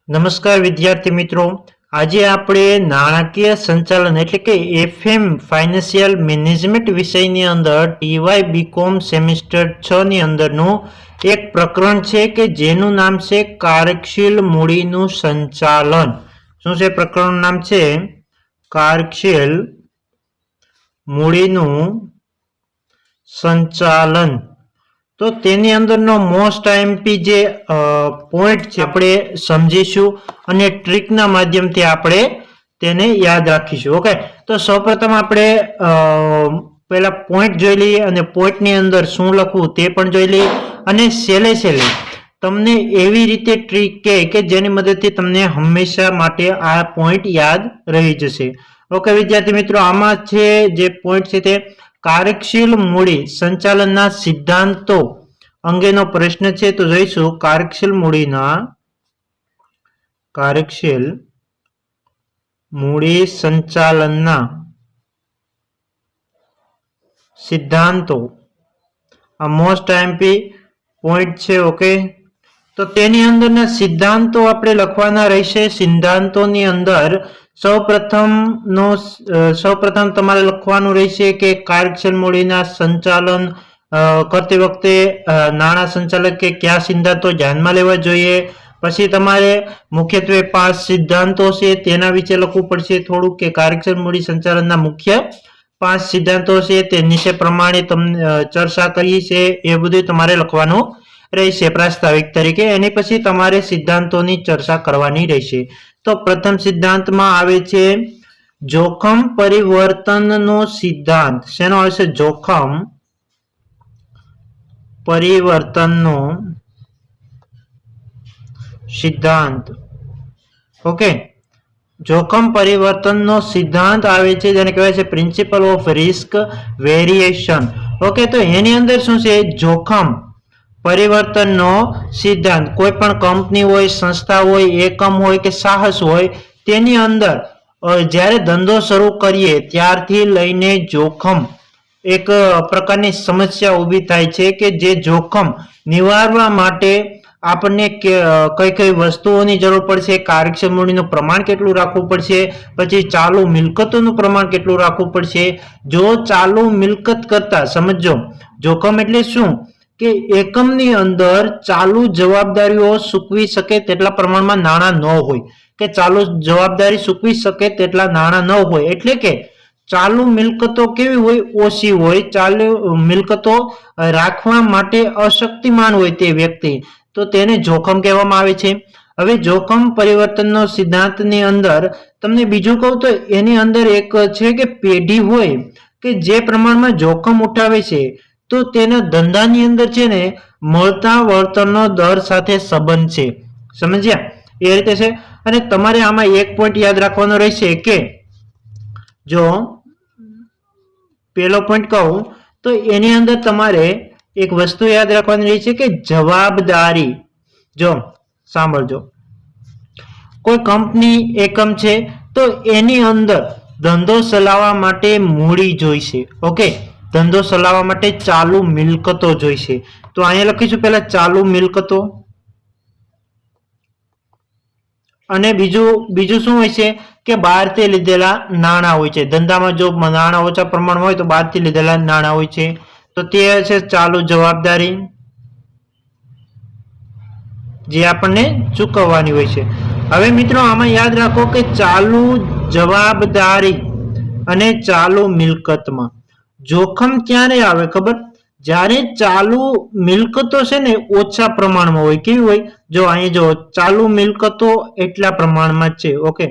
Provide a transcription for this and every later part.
નમસ્કાર વિદ્યાર્થી મિત્રો, આજે આપણે નાણાકીય સંચાલન એટલે કે એફએમ ફાઇનાન્શિયલ મેનેજમેન્ટ વિષયની અંદર ટીવાય બીકોમ સેમિસ્ટર 6 ની અંદરનું એક પ્રકરણ છે કે જેનું નામ છે કાર્યશીલ મૂડીનું સંચાલન. શું છે પ્રકરણનું નામ? છે કાર્યશીલ મૂડીનું સંચાલન. તો તેની અંદરનો મોસ્ટ આઈએમપી જે પોઈન્ટ છે આપણે સમજીશું અને ટ્રીકના માધ્યમથી આપણે તેને યાદ રાખીશું. ઓકે, તો સૌપ્રથમ આપણે પહેલા પોઈન્ટ જોઈ લઈએ અને પોઈન્ટની અંદર શું લખવું તે પણ જોઈ લઈએ અને છેલ્લે તમને એવી રીતે ટ્રીક કે જેની મદદથી તમને હંમેશા માટે આ પોઈન્ટ યાદ રહી જશે. ઓકે વિદ્યાર્થી મિત્રો, આમાં છે જે પોઈન્ટ છે તે કાર્યશીલ મૂડી સંચાલનના સિદ્ધાંતો અંગેનો પ્રશ્ન છે. તો જોઈશું કાર્યશીલ મૂડી સંચાલનના સિદ્ધાંતો. આ મોસ્ટ આઈએમપી પોઈન્ટ છે. ઓકે, તો તેની અંદરના સિદ્ધાંતો આપણે લખવાના રહેશે. સિદ્ધાંતોની અંદર સૌપ્રથમ તમારે લખવાનું રહેશે કે કાર્યશીલ મૂડીના સંચાલન કરતી વખતે નાણાં સંચાલક કે કયા સિદ્ધાંતો ધ્યાનમાં લેવા જોઈએ. પછી તમારે મુખ્યત્વે 5 સિદ્ધાંતો છે તેના વિશે લખવું પડશે થોડું, કે કાર્યશીલ મૂડી સંચાલનના મુખ્ય 5 સિદ્ધાંતો છે તે નીચે પ્રમાણે તમને ચર્ચા કરી છે એ બધું તમારે લખવાનું રહેશે પ્રાસ્તાવિક તરીકે. એની પછી તમારે સિદ્ધાંતોની ચર્ચા કરવાની રહેશે. તો પ્રથમ સિદ્ધાંતમાં આવે છે જોખમ પરિવર્તનનો સિદ્ધાંત. શેનો આવશે? જોખમ પરિવર્તનનો સિદ્ધાંત. ઓકે, જોખમ પરિવર્તનનો સિદ્ધાંત આવે છે જેને કહેવાય છે principal of risk variation. Okay, તો એની અંદર શું છે? જોખમ પરિવર્તનનો સિદ્ધાંત. કોઈ પણ કંપની હોય, સંસ્થા હોય, એકમ હોય કે સાહસ હોય, તેની અંદર જ્યારે ધંધો શરૂ કરીએ ત્યારથી લઈને જોખમ એક પ્રકારની સમસ્યા ઊભી થાય છે કે જે જોખમ નિવારવા માટે આપણને કઈ કઈ વસ્તુઓની જરૂર પડશે, કાર્યક્ષમ મૂડીનું પ્રમાણ કેટલું રાખવું પડશે, પછી ચાલુ મિલકતોનું પ્રમાણ કેટલું રાખવું પડશે. જો ચાલુ મિલકત કરતા સમજો, જોખમ એટલે શું કે એકમની અંદર ચાલુ જવાબદારીઓ ચૂકવી શકે તેટલા પ્રમાણમાં નાણાં ન હોય, કે ચાલુ જવાબદારી ચૂકવી શકે તેટલા નાણાં ન હોય, એટલે કે ચાલુ મિલકતો કેવી હોય? ઓછી હોય. ચાલુ મિલકતો રાખવા માટે અશક્તિમાન હોય તે વ્યક્તિ, તો તેને જોખમ કહેવામાં આવે છે. હવે જોખમ પરિવર્તનનો સિદ્ધાંતની અંદર તમને બીજું કહું તો એની અંદર એક છે કે પેઢી હોય કે જે પ્રમાણમાં જોખમ ઉઠાવે છે તો તેના ધંધાની અંદર છે ને મળતા વળતરનો દર સાથે સંબંધ છે. સમજ્યા? એ રીતે છે. અને તમારે આમાં એક પોઈન્ટ યાદ રાખવાનો રહેશે કે જો પહેલો પોઈન્ટ કહું તો એની અંદર તમારે એક વસ્તુ યાદ રાખવાની રહી છે કે જવાબદારી. જો સાંભળજો, કોઈ કંપની એકમ છે તો એની અંદર ધંધો ચલાવવા માટે મૂડી જોઈશે. ઓકે, ધંધો ચલાવવા માટે ચાલુ મિલકતો જોઈશે. તો અહીંયા લખીશું પહેલા ચાલુ મિલકતો. અને બીજું શું હોય છે કે બહારથી લીધેલા નાણાં હોય છે. ધંધામાં જો નાણાં ઓછા પ્રમાણમાં હોય તો બહારથી લીધેલા નાણાં હોય છે, તો તે છે ચાલુ જવાબદારી જે આપણને ચૂકવવાની હોય છે. હવે મિત્રો આમાં યાદ રાખો કે ચાલુ જવાબદારી અને ચાલુ મિલકતમાં જોખમ ક્યારે આવે ખબર? જ્યારે ચાલુ મિલકતો છે ને ઓછા પ્રમાણમાં હોય. કેવી હોય? જો અહીં જો ચાલુ મિલકતો એટલા પ્રમાણમાં છે. ઓકે,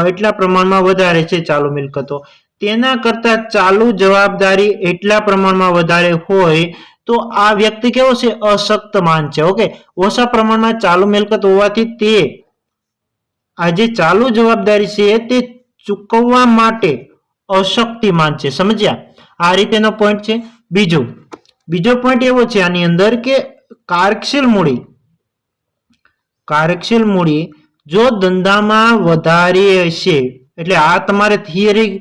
એટલા પ્રમાણમાં વધારે છે ચાલુ મિલકતો, તેના કરતા ચાલુ જવાબદારી એટલા પ્રમાણમાં વધારે હોય તો આ વ્યક્તિ કેવો છે? અશક્તમાન છે. ઓકે, ઓછા પ્રમાણમાં ચાલુ મિલકત હોવાથી તે આ જે ચાલુ જવાબદારી છે તે ચૂકવવા માટે અશક્તિમાન છે. સમજ્યા? આ રીતેનો પોઈન્ટ છે. બીજો પોઈન્ટ એવો છે આની અંદર કે કાર્યશીલ મૂડી જો ધંધામાં વધારે હશે, એટલે આ તમારે થિયરી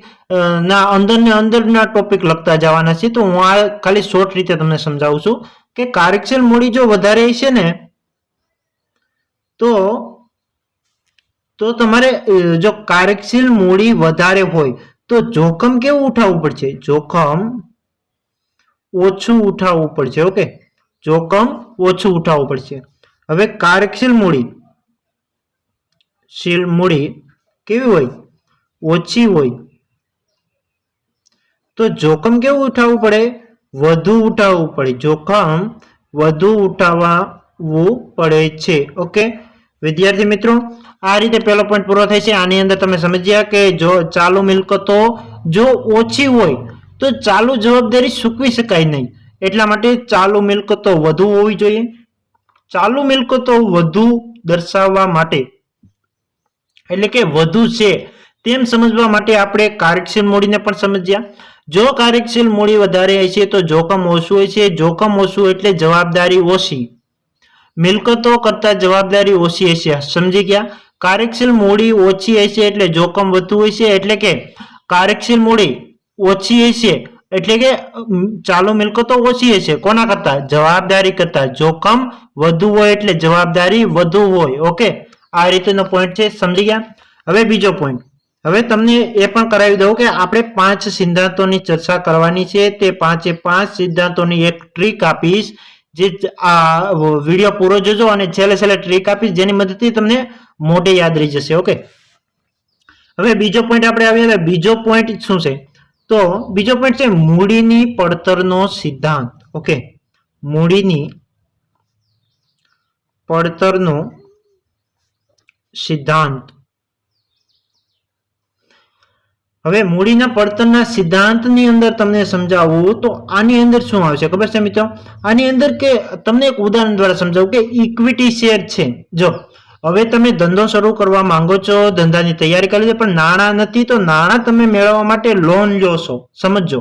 ના અંદરના ટોપિક લખતા જવાના છે. તો હું આ ખાલી શોર્ટ રીતે તમને સમજાવું છું કે કાર્યશીલ મૂડી જો વધારે હશે ને તો તો તમારે જો કાર્યશીલ મૂડી વધારે હોય તો જોખમ કેવું ઉઠાવવું પડશે? જોખમ ઓછું ઉઠાવવું પડશે. ઓકે, જોખમ ઓછું ઉઠાવવું પડશે. હવે કાર્યશીલ મૂડી કેવી હોય? ઓછી હોય તો જોખમ કેવું ઉઠાવવું પડે? વધુ ઉઠાવવું પડે. જોખમ વધુ ઉઠાવવું પડે છે. ઓકે વિદ્યાર્થી મિત્રો, આ રીતે પહેલો પોઈન્ટ પૂરો થાય છે. આની અંદર તમે સમજ્યા કે જો ચાલુ મિલકતો જો ઓછી હોય તો ચાલુ જવાબદારી ચૂકવી શકાય નહીં, એટલા માટે ચાલુ મિલકતો વધુ હોવી જોઈએ. ચાલુ મિલકતો વધુ દર્શાવવા માટે એટલે કે વધુ છે તેમ સમજવા માટે આપણે કાર્યશીલ મૂડીને પણ સમજ્યા. જો કાર્યશીલ મૂડી વધારે હોય છે તો જોખમ ઓછું હોય છે. જોખમ ઓછું એટલે જવાબદારી ઓછી. મિલકતો કરતા જવાબદારી ઓછી હશે. સમજી ગયા? કાર્યશીલ મૂડી ઓછી હશે એટલે જોખમ વધુ હોય છે. એટલે કે કાર્યશીલ મૂડી ઓછી હશે એટલે કે ચાલુ મિલકતો ઓછી હશે કોના કરતા? જવાબદારી કરતા. જોખમ વધુ હોય એટલે જવાબદારી વધુ હોય. ઓકે, આ રીતનો પોઈન્ટ છે. સમજી ગયા? હવે બીજો પોઈન્ટ, હવે તમને એ પણ કરાવી દઉં કે આપણે 5 સિદ્ધાંતોની ચર્ચા કરવાની છે. તે 5 સિદ્ધાંતોની એક ટ્રીક આપીશ, જે આ વિડીયો પૂરો જોજો અને છેલ્લે ટ્રીક આપીશ જેની મદદથી તમને મોઢે યાદ રહી જશે. ઓકે, હવે બીજો પોઈન્ટ આપણે આવીએ. બીજો પોઈન્ટ શું છે? તો બીજો પોઈન્ટ છે મૂડીની પડતરનો સિદ્ધાંત. ઓકે, મૂડીની પડતરનો સિદ્ધાંત. હવે મૂડીના પડતરના સિદ્ધાંતની અંદર તમને સમજાવવું તો આની અંદર શું આવશે ખબર છે મિત્રો? આની અંદર કે તમને એક ઉદાહરણ દ્વારા સમજાવું કે ઇક્વિટી શેર છે. જો હવે તમે ધંધો શરૂ કરવા માંગો છો, ધંધાની તૈયારી કરી છે, પણ નાણાં નથી, તો નાણાં તમે મેળવવા માટે લોન લો છો. સમજો,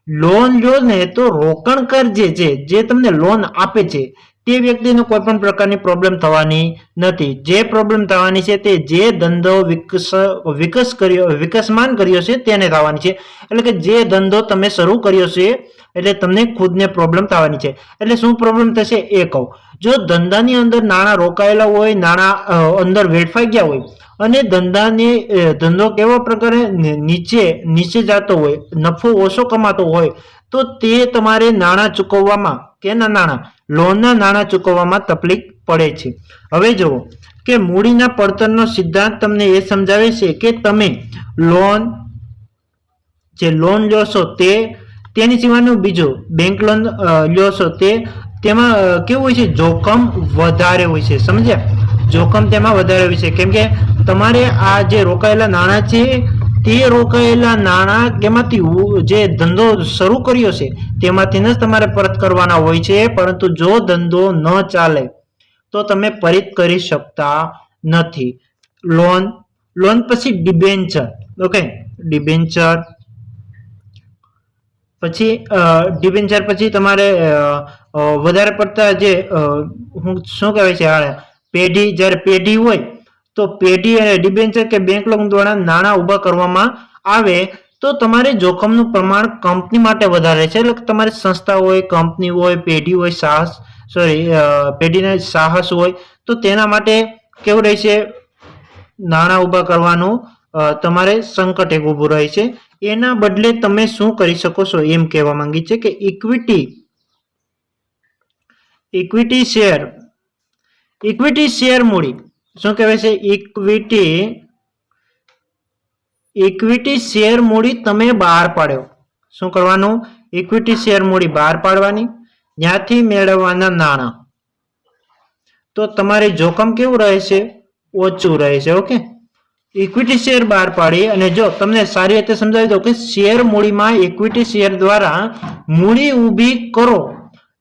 લોન લો ને તો રોકાણકાર જે છે જે તમને લોન આપે છે તે વ્યક્તિને કોઈ પણ પ્રકારની પ્રોબ્લેમ થવાની નથી. જે પ્રોબ્લેમ થવાની છે તે જે ધંધો વિકસમાન કર્યો છે તેને થવાની છે. એટલે કે જે ધંધો તમે શરૂ કર્યો છે એટલે તમને ખુદને પ્રોબ્લેમ થવાની છે. એટલે શું પ્રોબ્લેમ થશે એ કહું. જો ધંધાની અંદર નાણાં રોકાયેલા હોય, નાણાં અંદર વેડફાઈ ગયા હોય અને ધંધો કેવા પ્રકારે નીચે જતો હોય, નફો ઓછો કમાતો હોય, તો તે તમારે નાણાં ચૂકવવામાં લોનના નાણાં ચૂકવવામાં તકલીફ પડે છે. હવે જુઓ કે મૂડીના પડતરનો સિદ્ધાંત તમને એ સમજાવે છે કે તમે લોન લો છો તેની સિવાયનું બીજું બેંક લોન લો છો તેમાં કેવું હોય છે? જોખમ વધારે હોય છે. સમજ્યા? જોખમ તેમાં વધારે હોય છે. કેમ કે તમારે આ જે રોકાયેલા નાણાં છે તે રોકાયેલા નાણાં તેમાંથી જે ધંધો શરૂ કર્યો છે તેમાંથી જ તમારે પરત કરવાના હોય છે. પરંતુ જો ધંધો ન ચાલે તો તમે પરત કરી શકતા નથી. લોન પછી ડિબેન્ચર. ઓકે, ડિબેન્ચર પછી તમારે વધારે પડતા જે શું કહેવાય છે પેઢી, જ્યારે પેઢી હોય તો પેઢી અને ડિબેન્ચર કે બેંક લોન દ્વારા નાણાં ઉભા કરવામાં આવે તો તમારે જોખમનું પ્રમાણ કંપની માટે વધારે છે. એટલે તમારી સંસ્થા હોય, કંપની હોય, પેઢી હોય, પેઢીને સાહસ હોય તો તેના માટે કેવું રહેશે? નાણાં ઉભા કરવાનું તમારે સંકટ એક ઊભું રહે છે. એના બદલે તમે શું કરી શકો છો એમ કહેવા માંગી છે કે ઇક્વિટી શેર મૂડી. શું કહેવાય છે? ઇક્વિટી શેર મૂડી તમે બહાર પાડ્યો. શું કરવાનું? ઇક્વિટી શેર મૂડી બહાર પાડવાની, ત્યાંથી મેળવવાના નાણાં. તો તમારે જોખમ કેવું રહે છે? ઓછું રહે છે. ઓકે, ઇક્વિટી શેર બહાર પાડી અને જો તમને સારી રીતે સમજાવી દઉં કે શેર મૂડીમાં ઇક્વિટી શેર દ્વારા મૂડી ઊભી કરો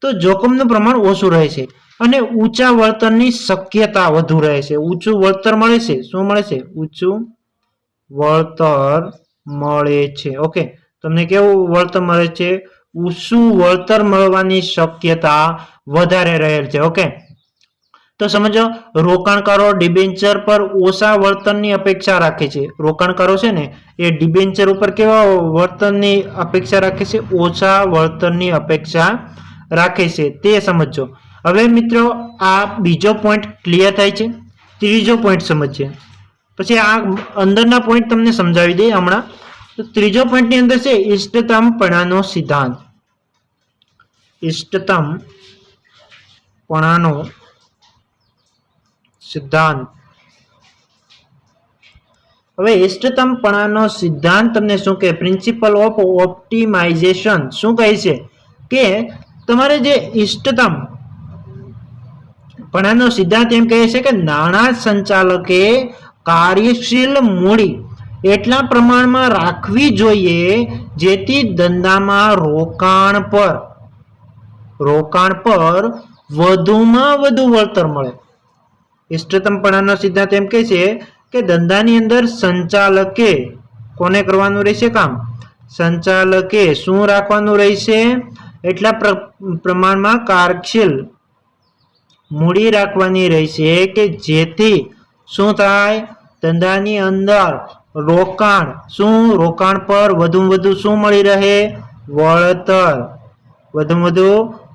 તો જોખમનું પ્રમાણ ઓછું રહે છે અને ઊંચા વળતરની શક્યતા વધુ રહે છે. ઊંચું વળતર મળે છે. શું મળે છે? ઊંચું વળતર મળે છે. ઓકે, તમને કેવું વળતર મળે છે? ઊંચું વળતર મળવાની શક્યતા વધારે રહેલ છે. ઓકે, તો સમજો, રોકાણકારો ડિબેન્ચર પર ઓછા વળતરની અપેક્ષા રાખે છે. રોકાણકારો છે ને એ ડિબેન્ચર ઉપર કેવા વળતરની અપેક્ષા રાખે છે? ઓછા વળતરની અપેક્ષા રાખે છે. તે સમજો. હવે મિત્રો, આ બીજો પોઈન્ટ ક્લિયર થાય છે. ત્રીજો પોઈન્ટ સમજીએ. પછી આ અંદરના પોઈન્ટ તમને સમજાવી દે હમણાં. તો ત્રીજો પોઈન્ટની અંદર છે ઇષ્ટતમપણાનો સિદ્ધાંત. ઇષ્ટતમપણાનો સિદ્ધાંત. હવે ઇષ્ટતમપણાનો સિદ્ધાંત તમને શું કહે? પ્રિન્સિપલ ઓફ ઓપ્ટિમાઇઝેશન શું કહે છે કે તમારે જે ઇષ્ટતમ પણાનો સિદ્ધાંત એમ કહે છે કે નાણાં સંચાલકે કાર્યશીલ મૂડી એટલા પ્રમાણમાં રાખવી જોઈએ જેથી ધંધામાં રોકાણ પર વધુમાં વધુ વળતર મળે. ઇષ્ટતમપણાનો સિદ્ધાંત એમ કહે છે કે ધંધાની અંદર સંચાલકે કોને કરવાનું રહેશે કામ? સંચાલકે શું રાખવાનું રહેશે? એટલા પ્રમાણમાં કાર્યશીલ મૂડી રાખવાની રહેશે કે જેથી શું થાય? ધંધાની અંદર રોકાણ પર વધુમાં વધુ શું મળી રહે? વળતર. વધુમાં વધુ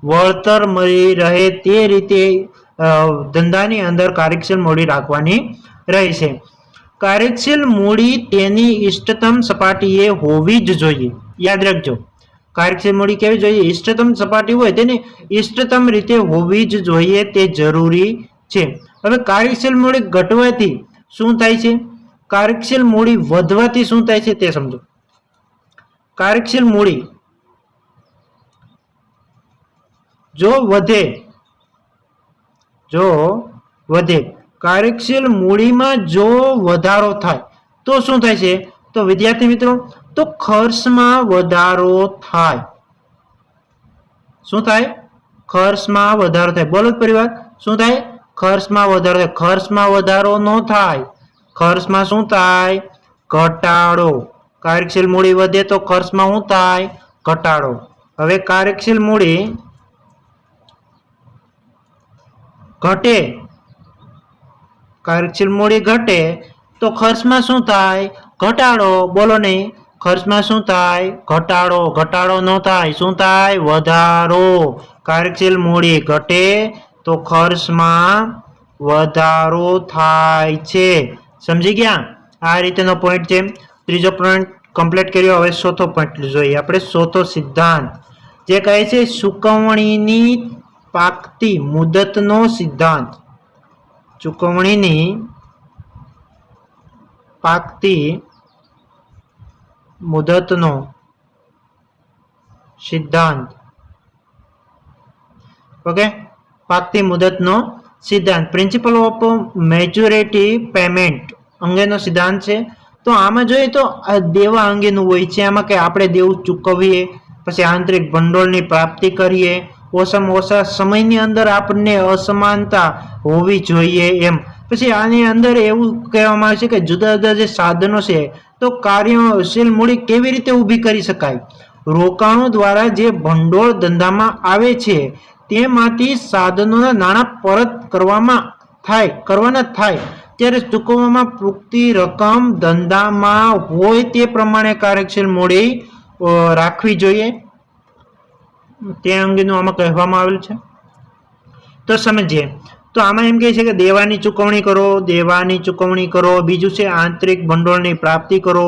વળતર મળી રહે તે રીતે ધંધાની અંદર કાર્યશીલ મૂડી રાખવાની રહેશે. કાર્યશીલ મૂડી તેની ઇષ્ટતમ સપાટીએ હોવી જ જોઈએ. યાદ રાખજો, કાર્યશીલ મૂડી કેવી જોઈએ? ઇષ્ટતમ સપાટી હોય તેની ઇષ્ટતમ રીતે હોવી જ જોઈએ, તે જરૂરી છે. હવે કાર્યશીલ મૂડી ઘટવાથી શું થાય છે? કાર્યશીલ મૂડી વધવાથી શું થાય છે તે સમજો. કાર્યશીલ મૂડી જો વધે કાર્યશીલ મૂડીમાં જો વધારો થાય તો શું થાય છે? તો વિદ્યાર્થી મિત્રો, તો ખર્ચમાં વધારો થાય. શું થાય? ખર્ચમાં વધારો થાય. બોલો પરિવાર, શું થાય? ખર્ચમાં વધારો થાય. ખર્ચમાં વધારો ન થાય. ખર્ચમાં શું થાય? ઘટાડો. કાર્યશીલ મૂડી વધે તો ખર્ચમાં શું થાય? ઘટાડો. હવે કાર્યશીલ મૂડી ઘટે, કાર્યશીલ મૂડી ઘટે તો ખર્ચમાં શું થાય? ઘટાડો. બોલો નહીં, ખર્ચમાં શું થાય? ઘટાડો. ઘટાડો ન થાય, શું થાય? વધારો. કાર્યશીલ મૂડી ઘટે તો ખર્ચમાં વધારો થાય છે. સમજી ગયા? આ રીતેનો પોઈન્ટ છે. ત્રીજો પોઈન્ટ કમ્પ્લીટ કર્યો. હવે ચોથો પોઈન્ટ જોઈએ આપણે. ચોથો સિદ્ધાંત જે કહે છે ચૂકવણીની પાકતી મુદતનો સિદ્ધાંત. ચૂકવણીની પાકતી મુદતનો સિદ્ધાંત. ઓકે, પાકતી મુદતનો સિદ્ધાંત. પ્રિન્સિપલ ઓફ મેચ્યોરિટી પેમેન્ટ અંગેનો સિદ્ધાંત છે. તો આમાં જોઈએ તો દેવા અંગેનું હોય છે. આમાં કે આપણે દેવું ચૂકવીએ, પછી આંતરિક ભંડોળની પ્રાપ્તિ કરીએ, ઓછામાં ઓછા સમયની અંદર આપણને અસમાનતા હોવી જોઈએ એમ. પછી આની અંદર એવું કહેવામાં આવે છે કે જુદા જુદા જે સાધનો છે તો કાર્યશીલ મૂડી કેવી રીતે ઊભી કરી શકાય? રોકાણો દ્વારા જે ભંડોળ ધંધામાં આવે છે તેમાંથી સાધનોના નાણાં પરત કરવાના થાય ત્યારે ચૂકવવામાં પૂરતી રકમ ધંધામાં હોય તે પ્રમાણે કાર્યશીલ મૂડી રાખવી જોઈએ. તે અંગેનું આમાં કહેવામાં આવેલ છે. તો સમજીએ. તો આમાં એમ કહે છે કે દેવાની ચૂકવણી કરો. બીજું છે આંતરિક ભંડોળની પ્રાપ્તિ કરો.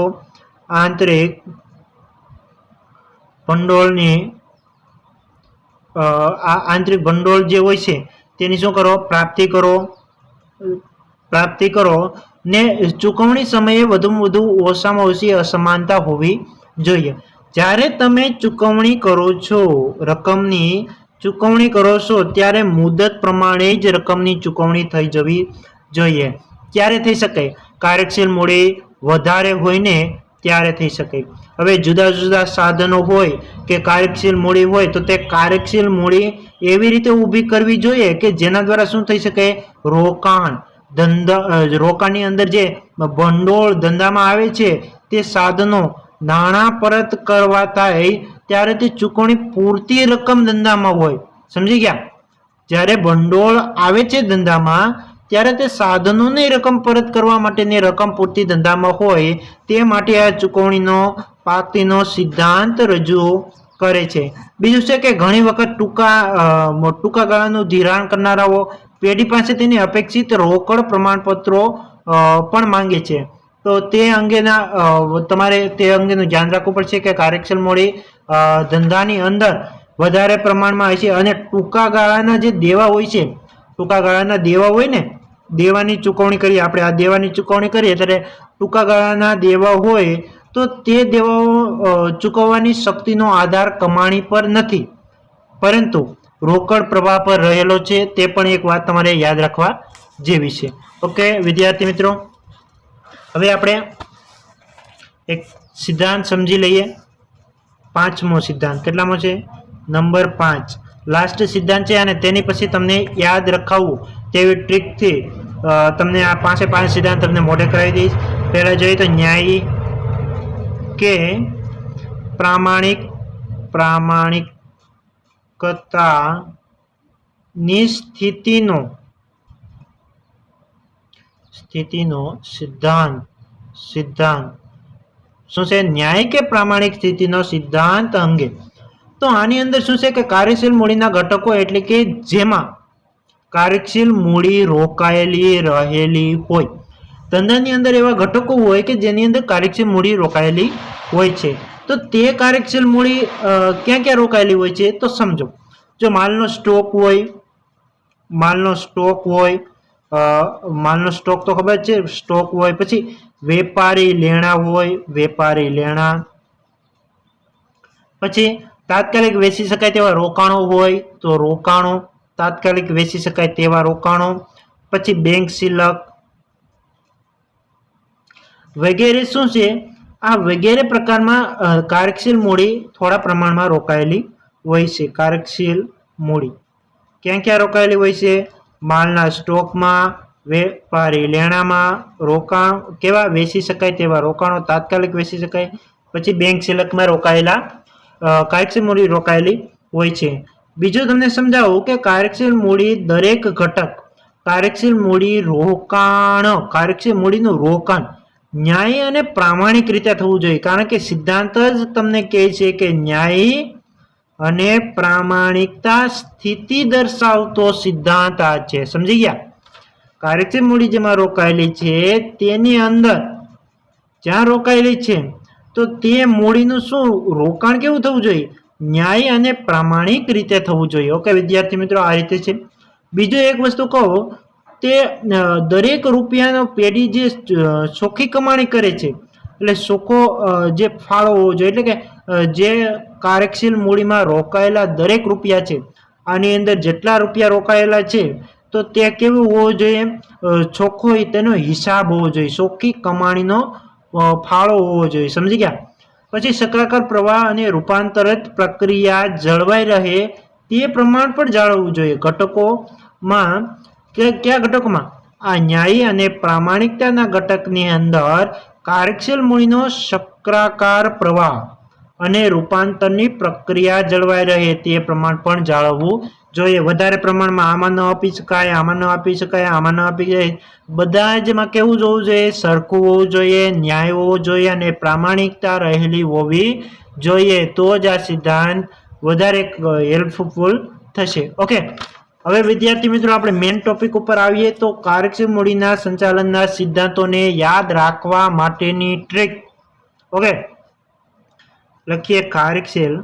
આંતરિક ભંડોળની આંતરિક ભંડોળ જે હોય છે તેની શું કરો? પ્રાપ્તિ કરો ને ચૂકવણી સમયે વધુમાં વધુ ઓછામાં ઓછી અસમાનતા હોવી જોઈએ. જ્યારે તમે ચૂકવણી કરો છો, રકમની ચૂકવણી કરો છો ત્યારે મુદત પ્રમાણે જ રકમની ચૂકવણી થઈ જવી જોઈએ. ક્યારે થઈ શકે? કાર્યશીલ મૂડી વધારે હોય ને ત્યારે થઈ શકે. હવે જુદા જુદા સાધનો હોય કે કાર્યશીલ મૂડી હોય તો તે કાર્યશીલ મૂડી એવી રીતે ઊભી કરવી જોઈએ કે જેના દ્વારા શું થઈ શકે? રોકાણની અંદર જે ભંડોળ ધંધામાં આવે છે તે સાધનો નાણાં પરત કરવા થાય ત્યારે તે ચૂકવણી પૂરતી રકમ ધંધામાં હોય. સમજી ગયા? જ્યારે ભંડોળ આવે છે ધંધામાં ત્યારે તે સાધનોની રકમ પરત કરવા માટેની રકમ પૂરતી ધંધામાં હોય તે માટે આ ચૂકવણીનો પાકતીનો સિદ્ધાંત રજૂ કરે છે. બીજું છે કે ઘણી વખત ટૂંકા ગાળાનું ધિરાણ કરનારાઓ પેઢી પાસે તેની અપેક્ષિત રોકડ પ્રમાણપત્રો પણ માંગે છે, તો તે અંગેના તમારે તે અંગેનું ધ્યાન રાખવું પડશે કે કાર્યક્ષમ મૂડી ધંધાની અંદર વધારે પ્રમાણમાં હોય છે અને ટૂંકા ગાળાના જે દેવા હોય છે, ટૂંકા ગાળાના દેવા હોય ને, દેવાની ચૂકવણી કરીએ આપણે, આ દેવાની ચૂકવણી કરીએ ત્યારે ટૂંકા ગાળાના દેવા હોય તો તે દેવાઓ ચૂકવવાની શક્તિનો આધાર કમાણી પર નથી, પરંતુ રોકડ પ્રવાહ પર રહેલો છે. તે પણ એક વાત તમારે યાદ રાખવા જેવી છે. ઓકે વિદ્યાર્થી મિત્રો, હવે આપણે એક સિદ્ધાંત સમજી લઈએ. પાંચમો સિદ્ધાંત, કેટલામો છે? નંબર 5, લાસ્ટ સિદ્ધાંત છે અને તેની પછી તમને યાદ રખાવવું તેવી ટ્રીકથી તમને આ 5 સિદ્ધાંત તમને મોઢે કરાવી દઈશ. પહેલા જોઈએ તો ન્યાયી કે પ્રામાણિકતાની સ્થિતિનો સિદ્ધાંત શું છે? ન્યાય કે પ્રામાણિક સ્થિતિનો સિદ્ધાંત અંગે. તો આની અંદર શું છે કે કાર્યશીલ મૂડીના ઘટકો એટલે કે જેમાં કાર્યશીલ મૂડી રોકાયેલી રહેલી હોય. ધંધાની અંદર એવા ઘટકો હોય કે જેની અંદર કાર્યશીલ મૂડી રોકાયેલી હોય છે. તો તે કાર્યશીલ મૂડી ક્યાં ક્યાં રોકાયેલી હોય છે તો સમજો. જો માલનો સ્ટોક હોય, માલનો સ્ટોક તો ખબર છે, સ્ટોક હોય. પછી વેપારી લેણા હોય, વેપારી લેણા. પછી તાત્કાલિક વેચી શકાય તેવા રોકાણો હોય તો રોકાણો, તાત્કાલિક વેચી શકાય તેવા રોકાણો. પછી બેંક સિલક વગેરે શું છે? આ વગેરે પ્રકારમાં કાર્યશીલ મૂડી થોડા પ્રમાણમાં રોકાયેલી હોય છે. કાર્યશીલ મૂડી ક્યાં ક્યાં રોકાયેલી હોય છે? માલના સ્ટોકમાં, વેપારી લેણામાં, રોકાણ કેવા? વેચી શકાય તેવા રોકાણો, તાત્કાલિક વેચી શકાય. પછી બેંક સિલકમાં રોકાયેલા કાર્યશીલ મૂડી રોકાયેલી હોય છે. બીજું તમને સમજાવું કે કાર્યશીલ મૂડી દરેક ઘટક, કાર્યશીલ મૂડી રોકાણ, કાર્યશીલ મૂડીનું રોકાણ ન્યાયી અને પ્રામાણિક રીતે થવું જોઈએ. કારણ કે સિદ્ધાંત જ તમને કહે છે કે ન્યાયી અને પ્રામાણિકતા સ્થિતિ દર્શાવતો સિદ્ધાંત આ છે. સમજી ગયા? કાર્યશીલ મૂડી જેમાં રોકાયેલી છે તેની અંદર જ્યાં રોકાયેલી છે તો તે મૂડીનું શું રોકાણ કેવું થવું જોઈએ? ન્યાયી અને પ્રામાણિક રીતે થવું જોઈએ. ઓકે વિદ્યાર્થી મિત્રો, આ રીતે છે. બીજું એક વસ્તુ કહો, તે દરેક રૂપિયાનો પેઢી જે ચોખ્ખી કમાણી કરે છે, એટલે ચોખ્ખો જે ફાળો હોવો જોઈએ, એટલે કે જે કાર્યશીલ મૂડીમાં રોકાયેલા દરેક રૂપિયા છે, આની અંદર જેટલા રૂપિયા રોકાયેલા છે તો તે કેવું હોવું જોઈએ? ચોખ્ખો તેનો હિસાબ હોવો જોઈએ, ચોખ્ખી કમાણીનો ફાળો હોવો જોઈએ. સમજી ગયા? પછી સકારાત્મક પ્રવાહ અને રૂપાંતરિત પ્રક્રિયા જળવાઈ રહે તે પ્રમાણ પણ જાળવવું જોઈએ. ઘટકોમાં કયા ઘટકોમાં? આ ન્યાયી અને પ્રામાણિકતાના ઘટકની અંદર કાર્યશીલ મૂડીનો ચક્રાકાર પ્રવાહ અને રૂપાંતરની પ્રક્રિયા જળવાઈ રહે તે પ્રમાણ પણ જાળવવું જોઈએ. વધારે પ્રમાણમાં આમાં ન આપી શકાય, આમાં ન આપી શકાય, આમાં ન આપી શકાય. બધા જમાં કેવું જોવું જોઈએ? સરખું હોવું જોઈએ, ન્યાય હોવો જોઈએ અને પ્રામાણિકતા રહેલી હોવી જોઈએ. તો જ આ સિદ્ધાંત વધારે હેલ્પફુલ થશે. ઓકે, હવે વિદ્યાર્થી મિત્રો આપણે મેઇન ટોપિક ઉપર આવીએ તો કાર્યશીલ મૂડીના સંચાલનના સિદ્ધાંતોને યાદ રાખવા માટેની ટ્રીક. ઓકે, લખીએ કાર્યશીલ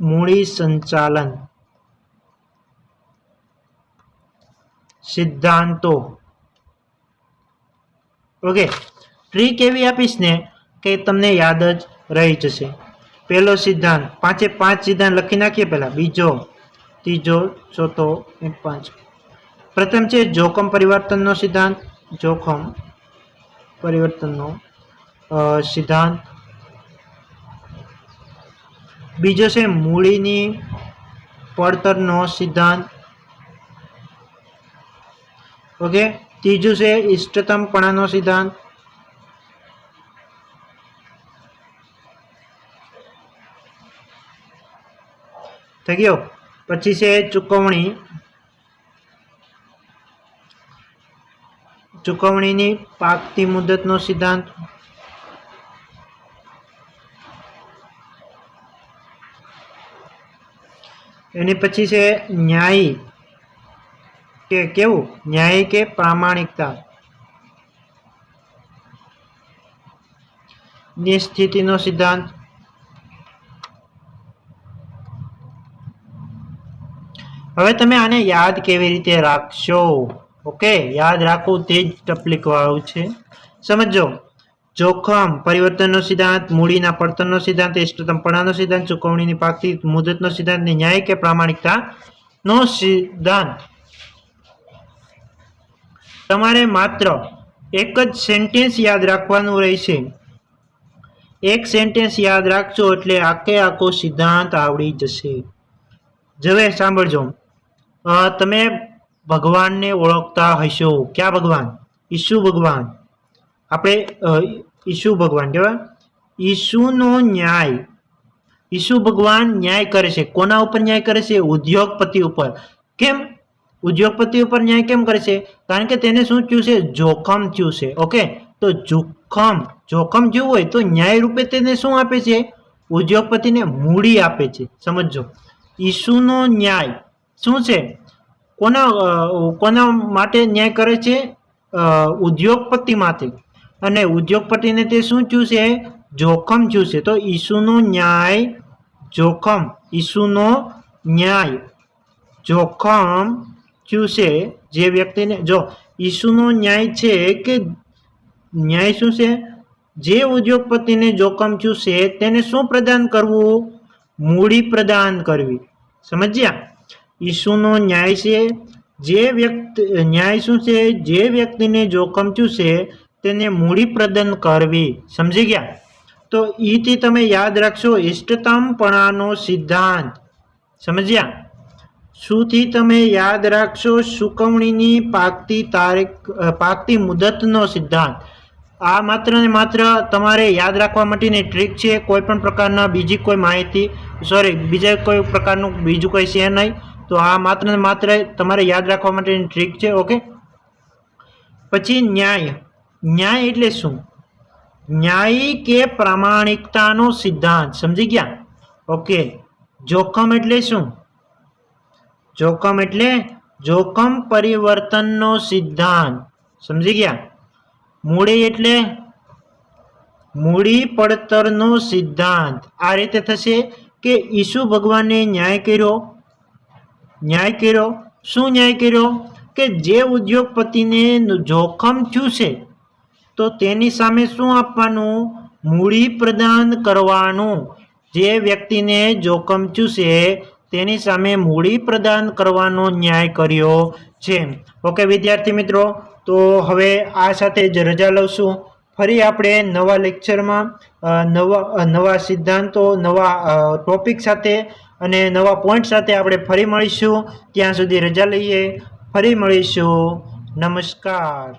મૂડી સંચાલન સિદ્ધાંતો. ઓકે, ટ્રીક એવી આપીશ ને કે તમને યાદ જ રહી જશે. પહેલો સિદ્ધાંત, 5 સિદ્ધાંત લખી નાખીએ પહેલા. બીજો, ત્રીજો, ચોથો, 5. પ્રથમ છે જોખમ પરિવર્તનનો સિદ્ધાંત. જોખમ પરિવર્તનનો સિદ્ધાંત. બીજો છે મૂડીની પડતરનો સિદ્ધાંત. ઓકે, ત્રીજું છે ઇષ્ટતમપણાનો સિદ્ધાંત. થઈ ગયો. પછી છે ચુકવણીની પાકતી મુદતનો સિદ્ધાંત. એની પછી છે ન્યાયી કે કેવું ન્યાય કે પ્રામાણિકતા ની સ્થિતિનો સિદ્ધાંત. હવે તમે આને યાદ કેવી રીતે રાખશો? ઓકે, યાદ રાખવું તે જ તકલીફ વાળું છે. સમજો, જોખમ પરિવર્તનનો સિદ્ધાંત, મૂડીના પડતરનો સિદ્ધાંત, ઇષ્ટતમપણાનો સિદ્ધાંત, ચૂકવણીની પાકતી મુદતનો સિદ્ધાંત, ન્યાય કે પ્રામાણિકતા નો સિદ્ધાંત. તમારે માત્ર એક જ સેન્ટેન્સ યાદ રાખવાનું રહેશે. એક સેન્ટેન્સ યાદ રાખજો એટલે આખો સિદ્ધાંત આવડી જશે. હવે સાંભળજો, તમે ભગવાનને ઓળખતા હશો. ક્યાં ભગવાન? ઈસુ ભગવાન. આપણે ઈસુ ભગવાન કહેવાય. ઈસુનો ન્યાય, ઈસુ ભગવાન ન્યાય કરે છે. કોના ઉપર ન્યાય કરે છે? ઉદ્યોગપતિ ઉપર. કેમ ઉદ્યોગપતિ ઉપર ન્યાય કેમ કરે છે? કારણ કે તેને શું થયું છે? જોખમ થયું છે. ઓકે, તો જોખમ જેવું હોય તો ન્યાય રૂપે તેને શું આપે છે? ઉદ્યોગપતિને મૂડી આપે છે. સમજો, ઈસુનો ન્યાય શું છે? કોના માટે ન્યાય કરે છે? ઉદ્યોગપતિ માટે. અને ઉદ્યોગપતિને તે શું થયું છે? જોખમ થયું છે. તો ઈસુનો ન્યાય જોખમ, ઈસુનો ન્યાય જોખમ થયું છે. જે વ્યક્તિને જો ઈસુનો ન્યાય છે કે ન્યાય શું છે? જે ઉદ્યોગપતિને જોખમ થયું છે તેને શું પ્રદાન કરવું? મૂડી પ્રદાન કરવી. સમજ્યા? ઈસુનો ન્યાય છે જે વ્યક્તિ, ન્યાય શું છે? જે વ્યક્તિને જોખમ થયું છે તેને મૂડી પ્રદાન કરવી. સમજી ગયા? તો ઈથી તમે યાદ રાખશો ઇષ્ટતમપણાનો સિદ્ધાંત. સમજ્યા? શુંથી તમે યાદ રાખશો? ચૂકવણીની પાકતી મુદતનો સિદ્ધાંત. આ માત્ર ને માત્ર તમારે યાદ રાખવા માટેની ટ્રીક છે. કોઈ પણ પ્રકારના બીજી કોઈ માહિતી, બીજા કોઈ પ્રકારનું બીજું કોઈ છે નહીં. તો આ માત્ર ને માત્ર તમારે યાદ રાખવા માટેની ટ્રીક છે. ઓકે, પછી ન્યાય. ન્યાય એટલે શું? ન્યાય કે પ્રામાણિકતાનો સિદ્ધાંત. સમજી ગયા? ઓકે, જોખમ એટલે શું? જોખમ એટલે જોખમ પરિવર્તનનો સિદ્ધાંત. સમજી ગયા? મૂડી એટલે મૂડી પડતરનો સિદ્ધાંત. આ રીતે થશે કે ઈસુ ભગવાને ન્યાય કર્યો. શું ન્યાય કર્યો? કે જે ઉદ્યોગપતિને જોખમ થયું છે તો તેની સામે શું આપવાનું? મૂડી પ્રદાન કરવાનું. જે વ્યક્તિને જોખમ થયું છે તેની સામે મૂડી પ્રદાન કરવાનો ન્યાય કર્યો છે. ઓકે વિદ્યાર્થી મિત્રો, તો હવે આ સાથે જ રજા લઉં. ફરી આપણે નવા લેક્ચરમાં નવા સિદ્ધાંતો, નવા ટોપિક સાથે અને નવા પોઈન્ટ સાથે આપણે ફરી મળીશું. ત્યાં સુધી રજા લઈએ. ફરી મળીશું. નમસ્કાર.